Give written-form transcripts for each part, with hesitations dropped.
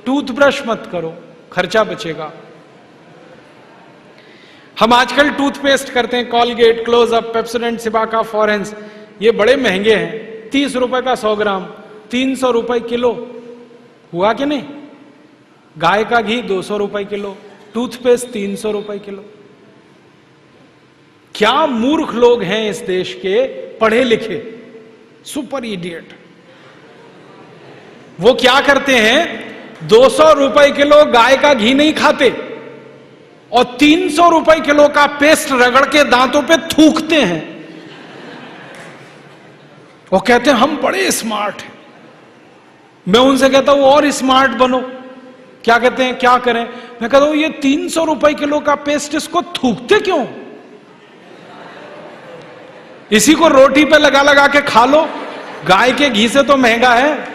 Toothbrush मत करो, खर्चा बचेगा। हम आजकल टूथपेस्ट करते हैं, कॉलगेट, क्लोजअप, पेप्सोडेंट, सिबाका, फॉरेंस, ये बड़े महंगे हैं। 30 रुपए का 100 ग्राम, 300 रुपए किलो, हुआ कि नहीं? गाय का घी 200 रुपए किलो, टूथपेस्ट 300 रुपए किलो। क्या मूर्ख लोग हैं इस देश के, पढ़े लिखे, सुपर इडियट। वो क्या करते हैं, 200 रुपए किलो गाय का घी नहीं खाते और 300 रुपए किलो का पेस्ट रगड़ के दांतों पे थूकते हैं। वो कहते हैं हम बड़े स्मार्ट हैं। मैं उनसे कहता हूं और स्मार्ट बनो। क्या कहते हैं, क्या करें? मैं कहता हूं ये 300 रुपए किलो का पेस्ट, इसको थूकते क्यों? इसी को रोटी पे लगा लगा के खा लो, गाय के घी से तो महंगा है।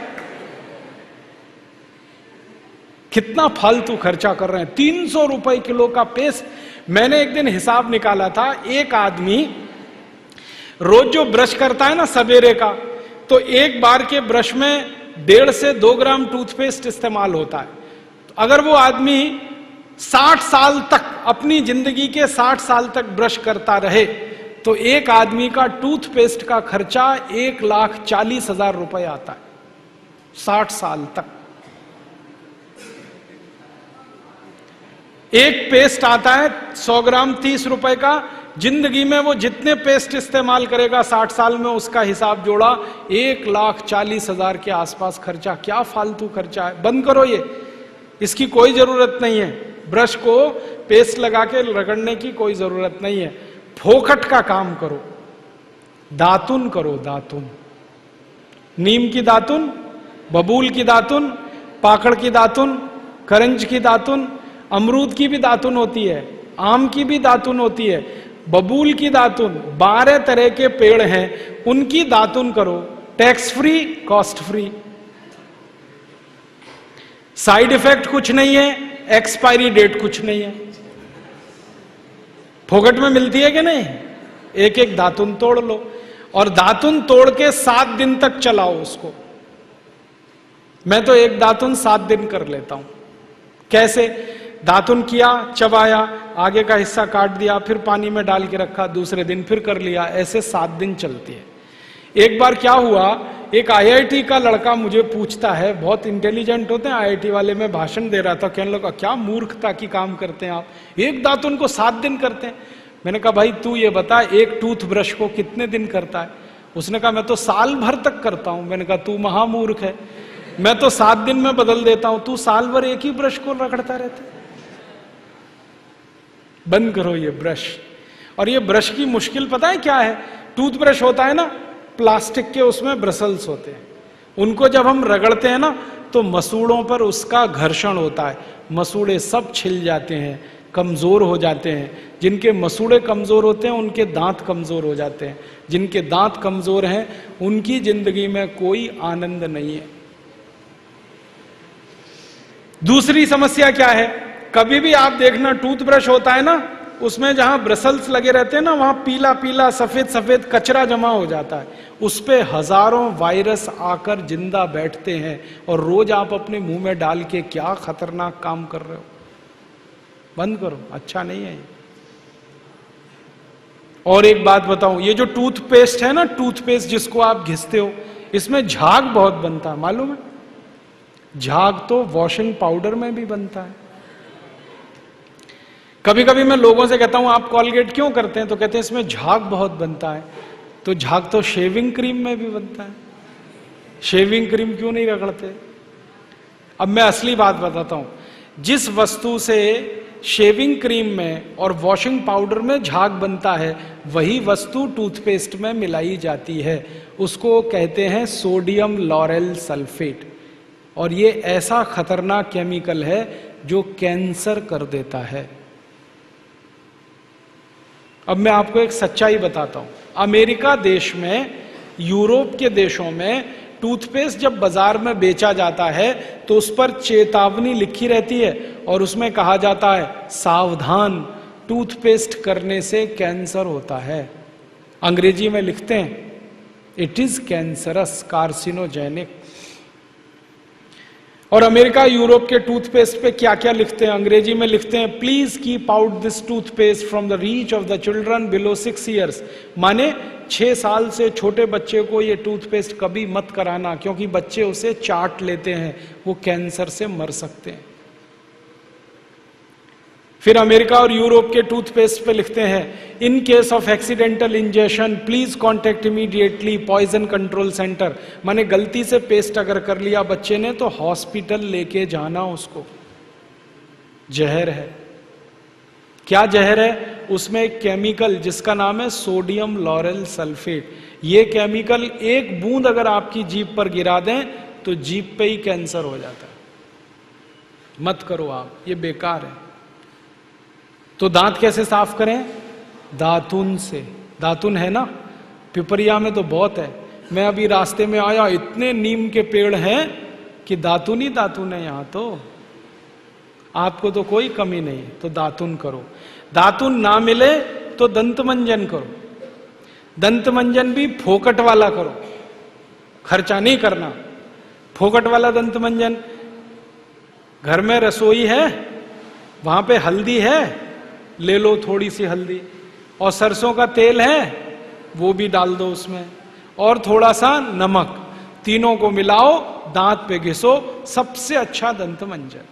कितना फालतू खर्चा कर रहे हैं। 300 रुपए किलो का पेस्ट। मैंने एक दिन हिसाब निकाला था, एक आदमी रोज जो ब्रश करता है ना सवेरे का, तो एक बार के ब्रश में 1.5 से 2 ग्राम टूथपेस्ट इस्तेमाल होता है। तो अगर वो आदमी 60 साल तक, अपनी जिंदगी के 60 साल तक ब्रश करता रहे, तो एक आदमी का टूथपेस्ट का खर्चा 1,40,000 रुपए आता है 60 साल तक। एक पेस्ट आता है 100 ग्राम 30 रुपए का। जिंदगी में वो जितने पेस्ट इस्तेमाल करेगा 60 साल में, उसका हिसाब जोड़ा 1,40,000 के आसपास खर्चा। क्या फालतू खर्चा है, बंद करो ये, इसकी कोई जरूरत नहीं है। ब्रश को पेस्ट लगा के रगड़ने की कोई जरूरत नहीं है। फोकट का काम करो, दातुन करो, दातुन, नीम की दातुन, बबूल की दातुन, पाकड़ की दातुन, करंज की दातुन, अमरूद की भी दातुन होती है, आम की भी दातुन होती है, बबूल की दातुन, 12 तरह के पेड़ हैं, उनकी दातुन करो। Tax free, cost free, side effect कुछ नहीं है, एक्सपायरी डेट कुछ नहीं है। फोकट में मिलती है कि नहीं? एक एक दातुन तोड़ लो और दातुन तोड़ के 7 दिन तक चलाओ उसको। मैं तो एक दातुन 7 दिन कर लेता हूं। कैसे? दातुन किया, चबाया, आगे का हिस्सा काट दिया, फिर पानी में डाल के रखा, दूसरे दिन फिर कर लिया, ऐसे 7 दिन चलती है। एक बार क्या हुआ, एक IIT का लड़का मुझे पूछता है, बहुत इंटेलिजेंट होते हैं IIT वाले, में भाषण दे रहा था, कहने लगा क्या मूर्खता की काम करते हैं आप, एक दातुन को 7 दिन करते हैं। मैंने कहा भाई तू ये बता, एक टूथब्रश को कितने दिन करता है? उसने कहा मैं तो साल भर तक करता हूं। मैंने कहा तू महामूर्ख है, मैं तो 7 दिन में बदल देता हूं, तू साल भर एक ही ब्रश को रगड़ता रहता है। बंद करो ये ब्रश। और ये ब्रश की मुश्किल पता है क्या है? टूथब्रश होता है ना प्लास्टिक के, उसमें ब्रसल्स होते हैं, उनको जब हम रगड़ते हैं ना तो मसूड़ों पर उसका घर्षण होता है, मसूड़े सब छिल जाते हैं, कमजोर हो जाते हैं। जिनके मसूड़े कमजोर होते हैं उनके दांत कमजोर हो जाते हैं, जिनके दांत कमजोर हैं उनकी जिंदगी में कोई आनंद नहीं है। दूसरी समस्या क्या है? कभी भी आप देखना टूथब्रश होता है ना, उसमें जहां ब्रसल्स लगे रहते हैं ना, वहां पीला पीला सफेद सफेद कचरा जमा हो जाता है, उस पे हजारों वायरस आकर जिंदा बैठते हैं, और रोज आप अपने मुंह में डाल के क्या खतरनाक काम कर रहे हो। बंद करो, अच्छा नहीं है ये। और एक बात बताऊं, ये जो टूथपेस्ट है ना, टूथपेस्ट जिसको आप घिसते हो, इसमें झाग बहुत बनता है, मालूम है? झाग तो वॉशिंग पाउडर में भी बनता है। कभी कभी मैं लोगों से कहता हूं आप कॉलगेट क्यों करते हैं, तो कहते हैं इसमें झाग बहुत बनता है। तो झाग तो शेविंग क्रीम में भी बनता है, शेविंग क्रीम क्यों नहीं रगड़ते? अब मैं असली बात बताता हूं, जिस वस्तु से शेविंग क्रीम में और वॉशिंग पाउडर में झाग बनता है, वही वस्तु टूथपेस्ट में मिलाई जाती है, उसको कहते हैं सोडियम लॉरेल सल्फेट। और ये ऐसा खतरनाक केमिकल है जो कैंसर कर देता है। अब मैं आपको एक सच्चाई बताता हूं, अमेरिका देश में, यूरोप के देशों में टूथपेस्ट जब बाजार में बेचा जाता है तो उस पर चेतावनी लिखी रहती है और उसमें कहा जाता है सावधान, टूथपेस्ट करने से कैंसर होता है। अंग्रेजी में लिखते हैं इट इज कैंसरस, कार्सिनोजेनिक। और अमेरिका यूरोप के टूथपेस्ट पे क्या क्या लिखते हैं, अंग्रेजी में लिखते हैं, please keep out this toothpaste from the reach of the children below 6 years. माने 6 साल से छोटे बच्चे को ये टूथपेस्ट कभी मत कराना, क्योंकि बच्चे उसे चाट लेते हैं, वो कैंसर से मर सकते हैं। फिर अमेरिका और यूरोप के टूथपेस्ट पे लिखते हैं, in case of accidental injection please contact immediately poison control centre. माने गलती से पेस्ट अगर कर लिया बच्चे ने तो हॉस्पिटल लेके जाना उसको। जहर है। क्या जहर है? उसमें एक केमिकल जिसका नाम है सोडियम लॉरेल सल्फेट। ये केमिकल एक बूंद अगर आपकी जीभ पर गिरा दें तो जीभ पे ही कैंसर हो जाता है। मत करो आप, ये बेकार है। तो दांत कैसे साफ करें? दातुन से। दातुन है ना, पिपरिया में तो बहुत है। मैं अभी रास्ते में आया, इतने नीम के पेड़ हैं कि दातुन ही दातुन है यहां तो। आपको तो कोई कमी नहीं, तो दातुन करो। दातुन ना मिले तो दंतमंजन करो। दंतमंजन भी फोकट वाला करो, खर्चा नहीं करना। फोकट वाला दंतमंजन, घर में रसोई है, वहां पे हल्दी है, ले लो थोड़ी सी हल्दी, और सरसों का तेल है वो भी डाल दो उसमें, और थोड़ा सा नमक, तीनों को मिलाओ, दांत पे घिसो, सबसे अच्छा दंतमंजन।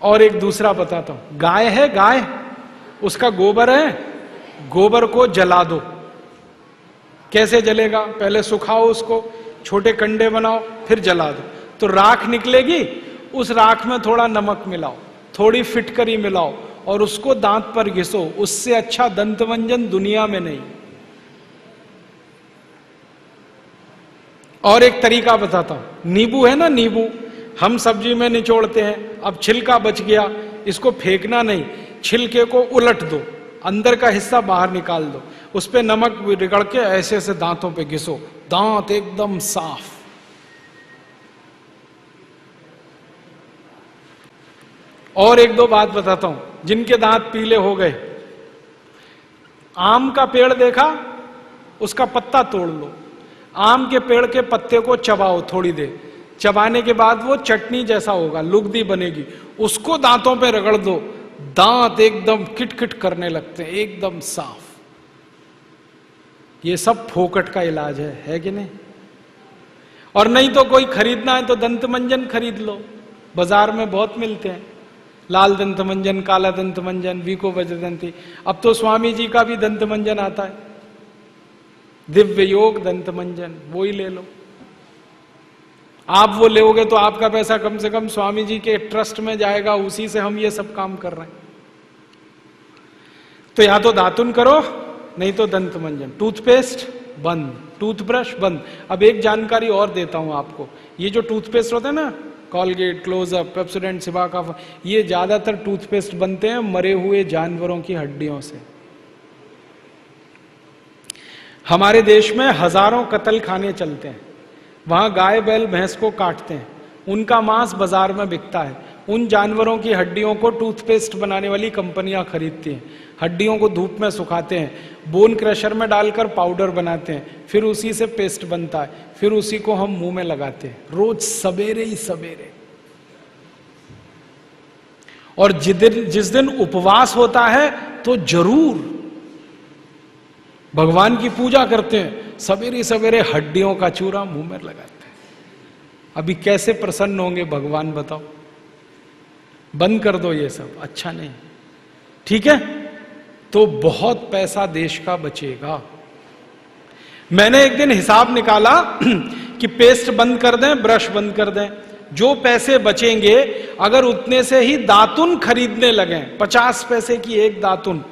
और एक दूसरा बताता हूं, गाय है, गाय, उसका गोबर है, गोबर को जला दो। कैसे जलेगा? पहले सुखाओ उसको, छोटे कंडे बनाओ, फिर जला दो, तो राख निकलेगी। उस राख में थोड़ा नमक मिलाओ, थोड़ी फिटकरी मिलाओ, और उसको दांत पर घिसो। उससे अच्छा दंतमंजन दुनिया में नहीं। और एक तरीका बताता हूं, नींबू है ना, नींबू हम सब्जी में निचोड़ते हैं, अब छिलका बच गया, इसको फेंकना नहीं, छिलके को उलट दो, अंदर का हिस्सा बाहर निकाल दो, उस पे नमक रगड़ के ऐसे ऐसे दांतों पे घिसो, दांत एकदम साफ। और एक दो बात बताता हूं, जिनके दांत पीले हो गए, आम का पेड़ देखा, उसका पत्ता तोड़ लो, आम के पेड़ के पत्ते को चबाओ थोड़ी देर, चबाने के बाद वो चटनी जैसा होगा, लुगदी बनेगी, उसको दांतों पे रगड़ दो, दांत एकदम किटकिट करने लगते हैं, एकदम साफ। ये सब फोकट का इलाज है कि नहीं? और नहीं तो कोई खरीदना है तो दंतमंजन खरीद लो, बाजार में बहुत मिलते हैं, लाल दंतमंजन, काला दंतमंजन, वीको वज्रदंती। अब तो स्वामी जी का भी दंतमंजन आता है, दिव्य योग दंतमंजन, वो ही ले लो। आप वो लोगे तो आपका पैसा कम से कम स्वामी जी के ट्रस्ट में जाएगा, उसी से हम ये सब काम कर रहे हैं। तो या तो दातुन करो, नहीं तो दंतमंजन। टूथपेस्ट बंद, टूथब्रश बंद। अब एक जानकारी और देता हूं आपको, ये जो टूथपेस्ट होता है ना, कॉलगेट, क्लोजअप, पेप्सोडेंट, सिबाका, ये ज्यादातर टूथपेस्ट बनते हैं मरे हुए जानवरों की हड्डियों से। हमारे देश में हजारों कत्ल खाने चलते हैं, वहां गाय बैल भैंस को काटते हैं, उनका मांस बाजार में बिकता है। उन जानवरों की हड्डियों को टूथपेस्ट बनाने वाली कंपनियां खरीदती हैं, हड्डियों को धूप में सुखाते हैं, बोन क्रशर में डालकर पाउडर बनाते हैं, फिर उसी से पेस्ट बनता है, फिर उसी को हम मुंह में लगाते हैं, रोज सवेरे ही सवेरे। और जिस दिन उपवास होता है तो जरूर भगवान की पूजा करते हैं, सवेरे सवेरे हड्डियों का चूरा मुंह में लगाते हैं। अभी कैसे प्रसन्न होंगे भगवान बताओ? बंद कर दो ये सब, अच्छा नहीं, ठीक है? तो बहुत पैसा देश का बचेगा। मैंने एक दिन हिसाब निकाला कि पेस्ट बंद कर दें, ब्रश बंद कर दें, जो पैसे बचेंगे अगर उतने से ही दातुन खरीदने लगे, 50 पैसे की एक दातुन,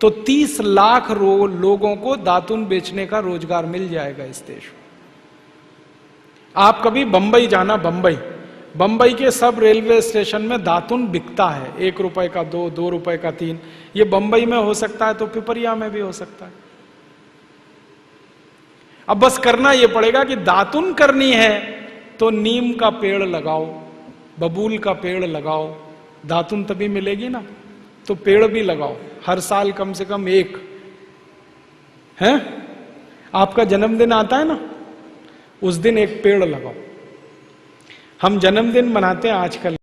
तो 30 लाख लोगों को दातुन बेचने का रोजगार मिल जाएगा इस देश में। आप कभी बंबई जाना, बंबई के सब रेलवे स्टेशन में दातुन बिकता है, 1 रुपए का 2, 2 रुपए का 3। ये बंबई में हो सकता है तो पिपरिया में भी हो सकता है। अब बस करना यह पड़ेगा कि दातुन करनी है तो नीम का पेड़ लगाओ, बबूल का पेड़ लगाओ, दातुन तभी मिलेगी ना। तो पेड़ भी लगाओ, हर साल कम से कम एक। है आपका जन्मदिन आता है ना, उस दिन एक पेड़ लगाओ। हम जन्मदिन मनाते हैं आजकल।